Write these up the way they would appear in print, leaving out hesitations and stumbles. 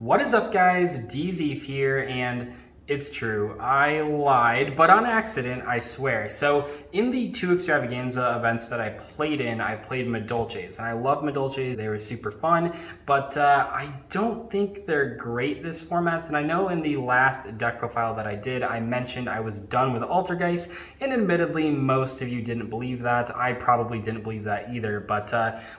What is up, guys? Dzeeff here, and it's true, I lied, but on accident, I swear. So in the two extravaganza events that I played in, I played Madolches, and I love Madolches. They were super fun, but I don't think they're great this format. And I know in the last deck profile that I did, I mentioned I was done with Altergeists, and admittedly, most of you didn't believe that. I probably didn't believe that either, but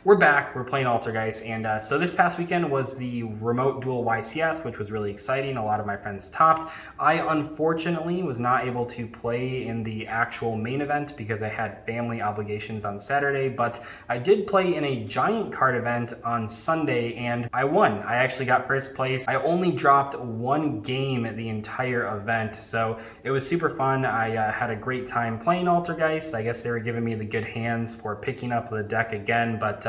we're back, we're playing Altergeists, and so this past weekend was the remote duel YCS, which was really exciting. A lot of my friends topped. I unfortunately was not able to play in the actual main event because I had family obligations on Saturday, but I did play in a giant card event on Sunday and I won. I actually got first place. I only dropped one game the entire event, so it was super fun. I had a great time playing Altergeist. I guess they were giving me the good hands for picking up the deck again, but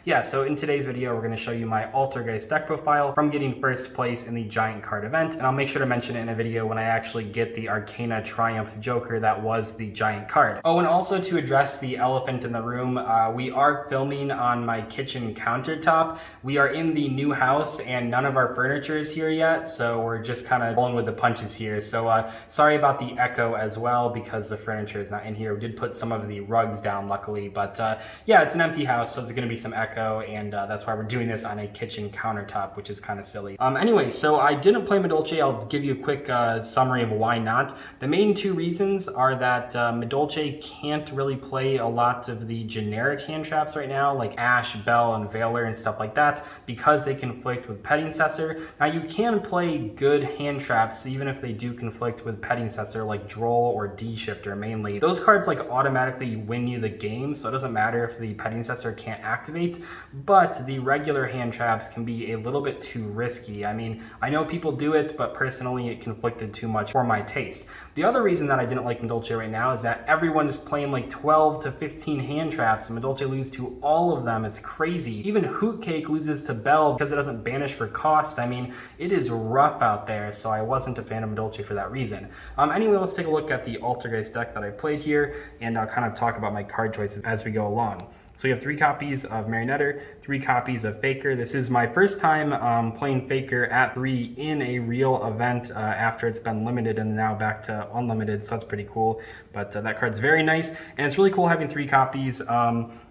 yeah, so in today's video, we're going to show you my Altergeist deck profile from getting first place in the giant card event, and I'll make sure to mention it in a video when I actually get the Arcana Triumph Joker that was the giant card. Oh, and also to address the elephant in the room, we are filming on my kitchen countertop. We are in the new house and none of our furniture is here yet, so we're just kind of rolling with the punches here. So sorry about the echo as well because the furniture is not in here. We did put some of the rugs down luckily, but yeah, it's an empty house, so there's going to be some echo, and that's why we're doing this on a kitchen countertop, which is kind of silly. Anyway, so I didn't play Madolche. I'll give you a quick summary of why not. The main two reasons are that Madolche can't really play a lot of the generic hand traps right now, like Ash, Bell, and Veiler and stuff like that, because they conflict with Pettingcessor. Now you can play good hand traps even if they do conflict with Pettingcessor, like Droll or D-Shifter mainly. Those cards like automatically win you the game, so it doesn't matter if the Pettingcessor can't activate, but the regular hand traps can be a little bit too risky. I mean, I know people do it, but personally it conflicted too much for my taste. The other reason that I didn't like Madolche right now is that everyone is playing like 12 to 15 hand traps and Madolche loses to all of them. It's crazy. Even Hootcake loses to Bell because it doesn't banish for cost. I mean, it is rough out there, so I wasn't a fan of Madolche for that reason. Anyway, let's take a look at the Altergeist deck that I played here, and I'll kind of talk about my card choices as we go along. So we have 3 copies of Marionetter, 3 copies of Faker. This is my first time playing Faker at 3 in a real event after it's been limited and now back to unlimited, so that's pretty cool. But that card's very nice, and it's really cool having 3 copies.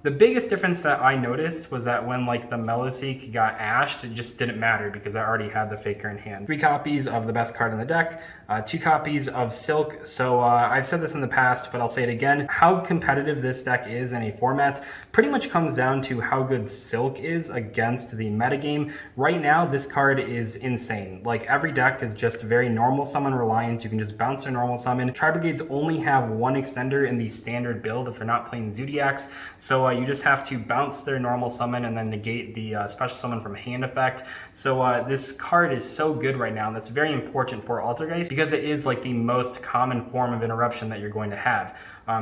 The biggest difference that I noticed was that when like the Meloseek got ashed, it just didn't matter because I already had the Faker in hand. 3 copies of the best card in the deck, 2 copies of Silk. So I've said this in the past, but I'll say it again. How competitive this deck is in a format pretty much comes down to how good Silk is against the metagame. Right now, this card is insane. Like every deck is just very normal summon reliant. You can just bounce their normal summon. Tri-Brigades only have 1 extender in the standard build if they're not playing Zodiacs. So you just have to bounce their normal summon and then negate the special summon from hand effect. So this card is so good right now, and that's very important for Altergeist because it is like the most common form of interruption that you're going to have.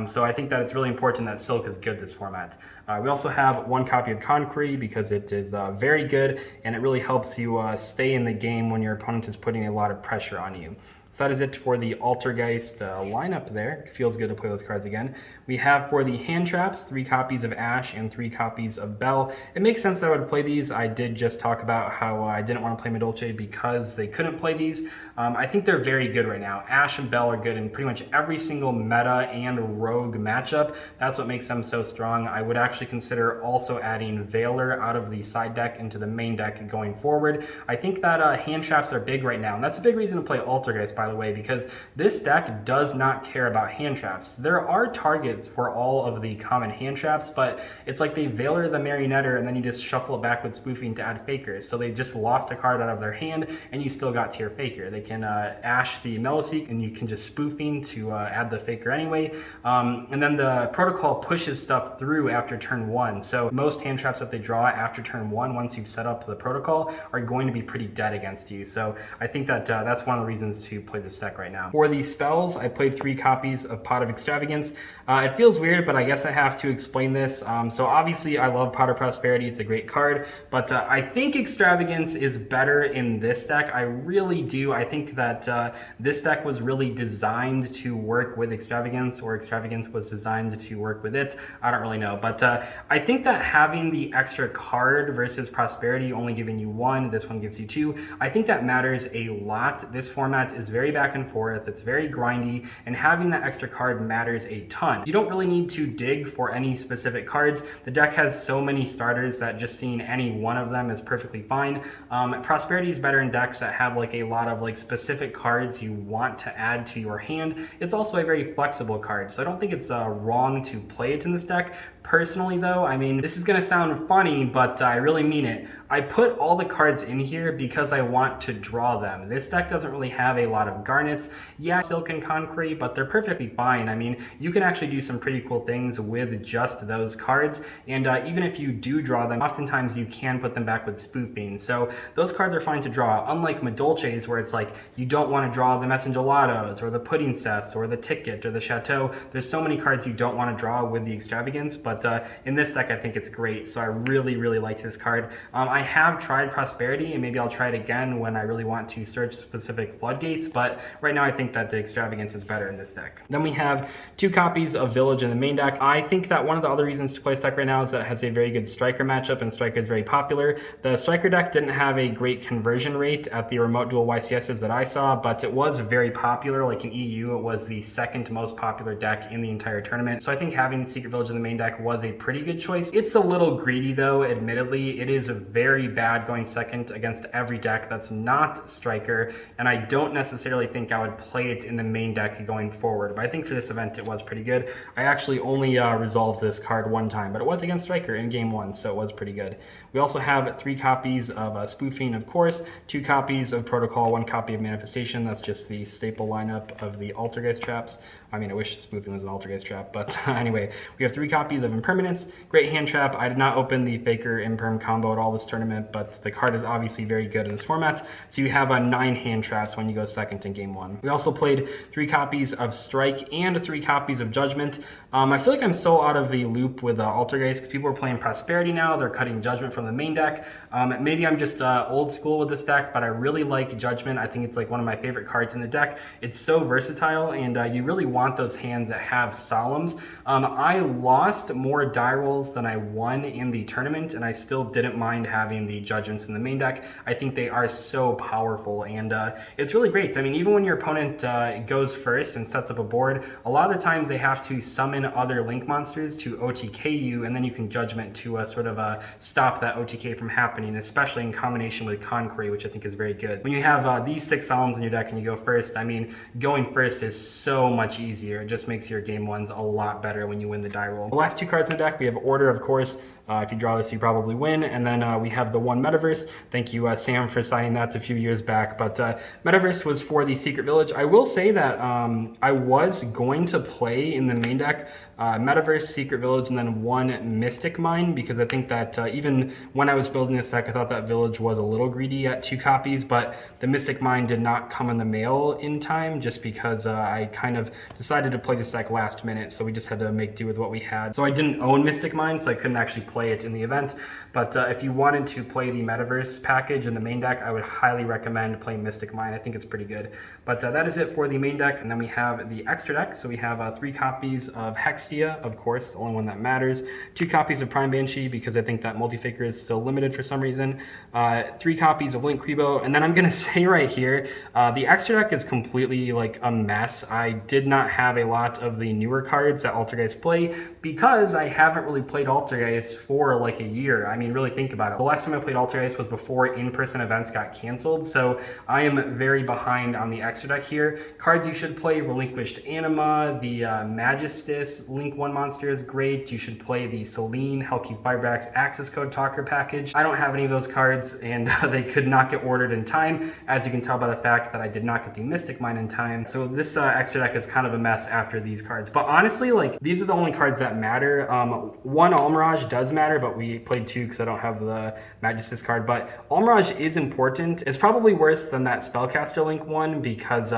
So I think that it's really important that Silk is good this format. We also have 1 copy of Concrete because it is very good and it really helps you stay in the game when your opponent is putting a lot of pressure on you. So that is it for the Altergeist lineup there. It feels good to play those cards again. We have for the hand traps, 3 copies of Ash and 3 copies of Bell. It makes sense that I would play these. I did just talk about how I didn't want to play Madolche because they couldn't play these. I think they're very good right now. Ash and Bell are good in pretty much every single meta and rogue matchup. That's what makes them so strong. I would actually consider also adding Veiler out of the side deck into the main deck going forward. I think that hand traps are big right now, and that's a big reason to play Altergeist, by the way, because this deck does not care about hand traps. There are targets for all of the common hand traps, but it's like they Veiler the Marionetter and then you just shuffle it back with spoofing to add Fakers. So they just lost a card out of their hand and you still got to your Faker. They can Ash the Meloseek and you can just spoofing to add the Faker anyway. And then the protocol pushes stuff through after turn 1. So most hand traps that they draw after turn 1, once you've set up the protocol, are going to be pretty dead against you. So I think that that's one of the reasons to play this deck right now. For the spells, I played 3 copies of Pot of Extravagance. It feels weird, but I guess I have to explain this. So obviously I love Pot of Prosperity. It's a great card, but I think Extravagance is better in this deck. I really do. I think that this deck was really designed to work with Extravagance, or Extravagance was designed to work with it. I don't really know, but I think that having the extra card versus Prosperity only giving you one, this one gives you two, I think that matters a lot. This format is very back and forth, it's very grindy, and having that extra card matters a ton. You don't really need to dig for any specific cards. The deck has so many starters that just seeing any one of them is perfectly fine. Prosperity is better in decks that have like a lot of like specific cards you want to add to your hand. It's also a very flexible card, so I don't think it's wrong to play it in this deck. Personally though, I mean, this is gonna sound funny, but I really mean it. I put all the cards in here because I want to draw them. This deck doesn't really have a lot of garnets. Yeah, silk and concrete, but they're perfectly fine. I mean, you can actually do some pretty cool things with just those cards, and even if you do draw them, oftentimes you can put them back with spoofing. So those cards are fine to draw, unlike Madolche's, where it's like, you don't want to draw the Messengelados, or the Pudding Cess, or the Ticket, or the Chateau. There's so many cards you don't want to draw with the Extravagance, but in this deck, I think it's great. So I really, really like this card. I have tried Prosperity, and maybe I'll try it again when I really want to search specific floodgates, but right now I think that the Extravagance is better in this deck. Then we have 2 copies of Village in the main deck. I think that one of the other reasons to play this deck right now is that it has a very good Striker matchup, and Striker is very popular. The Striker deck didn't have a great conversion rate at the remote duel YCSs that I saw, but it was very popular. Like in EU, it was the second most popular deck in the entire tournament. So I think having Secret Village in the main deck was a pretty good choice. It's a little greedy though, admittedly. It is very bad going second against every deck that's not Striker, and I don't necessarily think I would play it in the main deck going forward, but I think for this event it was pretty good. I actually only resolved this card one time, but it was against Striker in game 1, so it was pretty good. We also have 3 copies of Spoofing, of course, 2 copies of Protocol, 1 copy of Manifestation. That's just the staple lineup of the Altergeist traps. I mean, I wish Spoofing was an Altergeist trap, but anyway, we have 3 copies of Impermanence. Great hand trap. I did not open the Faker Imperm combo at all this tournament, but the card is obviously very good in this format. So you have 9 hand traps when you go second in game 1. We also played 3 copies of Strike and 3 copies of Judgment. I feel like I'm so out of the loop with Altergeist because people are playing Prosperity now. They're cutting Judgment from the main deck. Maybe I'm just old school with this deck, but I really like Judgment. I think it's like one of my favorite cards in the deck. It's so versatile, and you really want those hands that have Solemns. I lost more die rolls than I won in the tournament, and I still didn't mind having the Judgments in the main deck. I think they are so powerful, and it's really great. I mean, even when your opponent goes first and sets up a board, a lot of the times they have to summon other Link monsters to OTK you, and then you can Judgment to sort of stop that OTK from happening, especially in combination with Concrete, which I think is very good. When you have these 6 Solemns in your deck and you go first, I mean, going first is so much easier. It just makes your game 1s a lot better when you win the die roll. The last 2 cards in the deck, we have Order, of course. If you draw this, you probably win. And then we have the 1 Metaverse. Thank you, Sam, for signing that a few years back. But Metaverse was for the Secret Village. I will say that I was going to play in the main deck Metaverse, Secret Village, and then 1 Mystic Mine, because I think that even when I was building this deck, I thought that Village was a little greedy at 2 copies, but the Mystic Mine did not come in the mail in time just because I kind of decided to play this deck last minute, so we just had to make do with what we had. So I didn't own Mystic Mine, so I couldn't actually play it in the event, but if you wanted to play the Metaverse package in the main deck, I would highly recommend playing Mystic Mine. I think it's pretty good. But that is it for the main deck, and then we have the extra deck. So we have 3 copies of Hextia, of course, the only one that matters, 2 copies of Prime Banshee, because I think that multi-faker is still limited for some reason, 3 copies of Link Kribo, and then I'm gonna say right here, the extra deck is completely like a mess. I did not have a lot of the newer cards that Altergeist play because I haven't really played Altergeist for like a year. I mean, really think about it. The last time I played Altergeist was before in-person events got canceled, so I am very behind on the extra deck here. Cards you should play: Relinquished Anima, the Magistus Link 1 monster is great. You should play the Selene Hellkey Firebrax Access Code Talker package. I don't have any of those cards, and they could not get ordered in time, as you can tell by the fact that I did not get the Mystic Mine in time. So this extra deck is kind of a mess after these cards. But honestly, like, these are the only cards that matter. 1 Almirage does matter, but we played 2 because I don't have the Magistus card. But Almirage is important. It's probably worse than that Spellcaster Link 1 because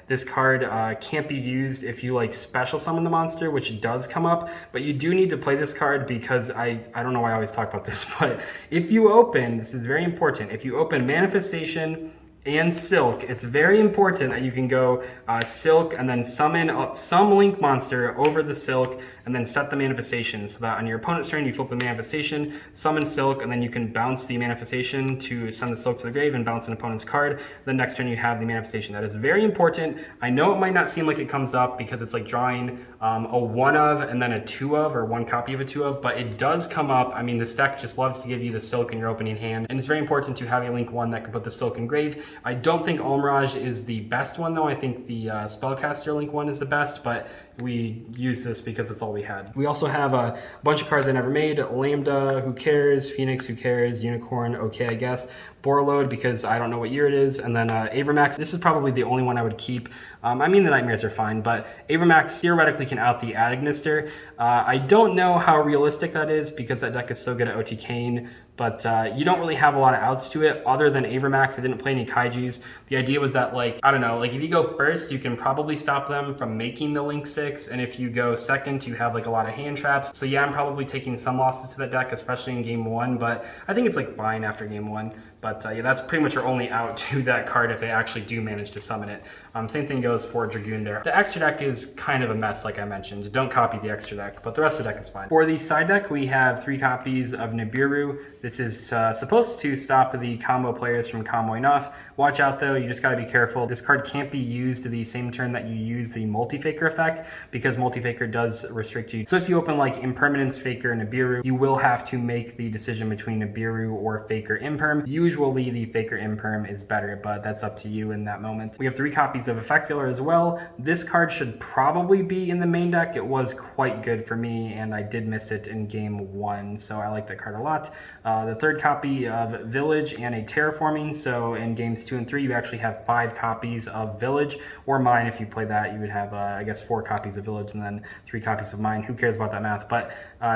this card can't be used if you like special summon the monster, which does come up. But you do need to play this card because I don't know why I always talk about this, but if you open, this is very important, if you open Manifestation, and Silk. It's very important that you can go Silk and then summon some Link monster over the Silk and then set the manifestation so that on your opponent's turn you flip the manifestation, summon Silk, and then you can bounce the manifestation to send the Silk to the grave and bounce an opponent's card. The next turn you have the manifestation. That is very important. I know it might not seem like it comes up because it's like drawing a 1 of and then a 2 of, or 1 copy of a 2 of, but it does come up. I mean, this deck just loves to give you the Silk in your opening hand, and it's very important to have a Link 1 that can put the Silk in grave. I don't think Almirage is the best one though. I think the Spellcaster Link 1 is the best, but we use this because it's all we had. We also have a bunch of cards I never made. Lambda, who cares? Phoenix, who cares? Unicorn, okay, I guess. Borload, because I don't know what year it is. And then Avermax, this is probably the only one I would keep. I mean, the Nightmares are fine, but Avermax theoretically can out the Adagnister. I don't know how realistic that is because that deck is so good at OTKing, but you don't really have a lot of outs to it other than Avermax. I didn't play any Kaijus. The idea was that, like, I don't know, like if you go first, you can probably stop them from making the Link 6, and if you go second, you have like a lot of hand traps. So yeah, I'm probably taking some losses to that deck, especially in game 1, but I think it's like fine after game 1. But yeah, that's pretty much your only out to that card if they actually do manage to summon it. Same thing goes for Dragoon there. The extra deck is kind of a mess, like I mentioned. Don't copy the extra deck, but the rest of the deck is fine. For the side deck, we have 3 copies of Nibiru. This is supposed to stop the combo players from comboing off. Watch out though, you just gotta be careful. This card can't be used the same turn that you use the Multi-Faker effect because Multi-Faker does restrict you. So if you open like Impermanence, Faker, and Nibiru, you will have to make the decision between Nibiru or Faker Imperm. Usually the Faker Imperm is better, but that's up to you in that moment. We have 3 copies of Effect Filler as well. This card should probably be in the main deck. It was quite good for me, and I did miss it in game 1, so I like that card a lot. The 3rd copy of Village and a Terraforming, so in games 2 and 3, you actually have 5 copies of Village, or Mine. If you play that, you would have, I guess, 4 copies of Village and then 3 copies of Mine. Who cares about that math? But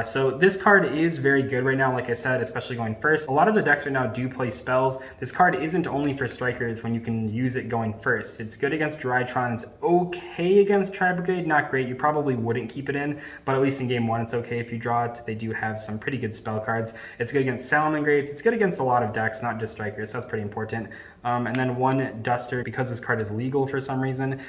so this card is very good right now, like I said, especially going first. A lot of the decks right now do play spells. This card isn't only for strikers when you can use it going first. It's good against Drytron. It's okay against Tri-Brigade, not great. You probably wouldn't keep it in, but at least in game 1, it's okay if you draw it. They do have some pretty good spell cards. It's good against Salamangreats. It's good against a lot of decks, not just strikers. That's pretty important. And then 1 Duster, because this card is legal for some reason.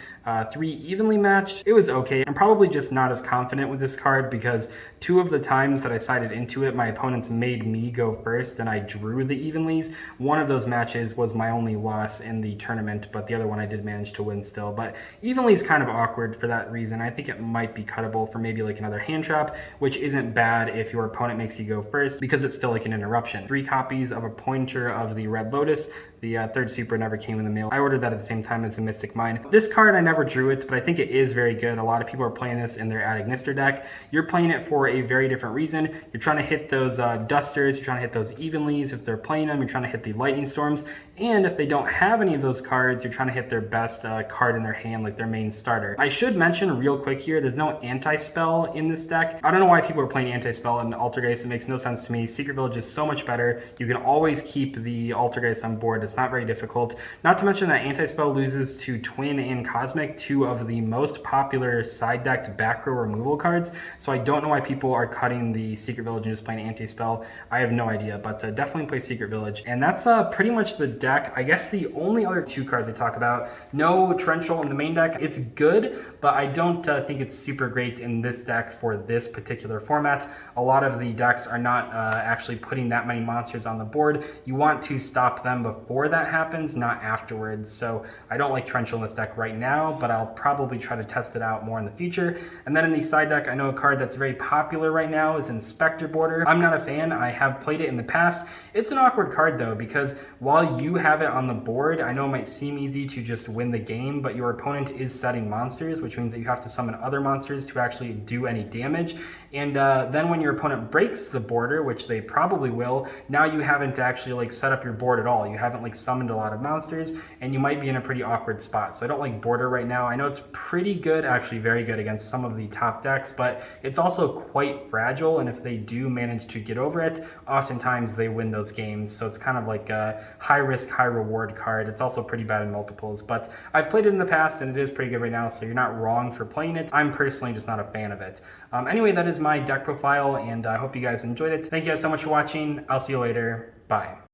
3 Evenly Matched. It was okay. I'm probably just not as confident with this card because 2 of the times that I sided into it, my opponents made me go first and I drew the Evenlies. One of those matches was my only loss in the tournament, but the other one I did manage to win still. But Evenly is kind of awkward for that reason. I think it might be cuttable for maybe like another hand trap, which isn't bad if your opponent makes you go first because it's still like an interruption. 3 copies of a Pointer of the Red Lotus. The 3rd Super never came in the mail. I ordered that at the same time as the Mystic Mine. This card, I never drew it, but I think it is very good. A lot of people are playing this in their Adagnister deck. You're playing it for a very different reason. You're trying to hit those Dusters, you're trying to hit those Evenlies if they're playing them, you're trying to hit the Lightning Storms, and if they don't have any of those cards, you're trying to hit their best card in their hand, like their main starter. I should mention real quick here, there's no anti-spell in this deck. I don't know why people are playing anti-spell in Altergeist. It makes no sense to me. Secret Village is so much better. You can always keep the Altergeist on board. It's not very difficult. Not to mention that anti-spell loses to Twin and Cosmic, 2 of the most popular side decked back row removal cards. So I don't know why people are cutting the Secret Village and just playing anti-spell. I have no idea, but definitely play Secret Village. And that's pretty much the deck. I guess the only other 2 cards I talk about, no Torrential in the main deck. It's good, but I don't think it's super great in this deck for this particular format. A lot of the decks are not actually putting that many monsters on the board. You want to stop them before that happens, not afterwards. So I don't like Torrential in this deck right now, but I'll probably try to test it out more in the future. And then in the side deck, I know a card that's very popular right now is Inspector Border. I'm not a fan. I have played it in the past. It's an awkward card though, because while you have it on the board, I know it might seem easy to just win the game, but your opponent is setting monsters, which means that you have to summon other monsters to actually do any damage. And then when your opponent breaks the border, which they probably will, now you haven't actually like set up your board at all. You haven't like summoned a lot of monsters, and you might be in a pretty awkward spot. So I don't like border right now. I know it's pretty good, actually very good against some of the top decks, but it's also quite fragile, and if they do manage to get over it, oftentimes they win those games. So it's kind of like a high risk, high reward card. It's also pretty bad in multiples, but I've played it in the past and it is pretty good right now, so you're not wrong for playing it. I'm personally just not a fan of it. Anyway, that is my deck profile, and I hope you guys enjoyed it. Thank you guys so much for watching. I'll see you later. Bye.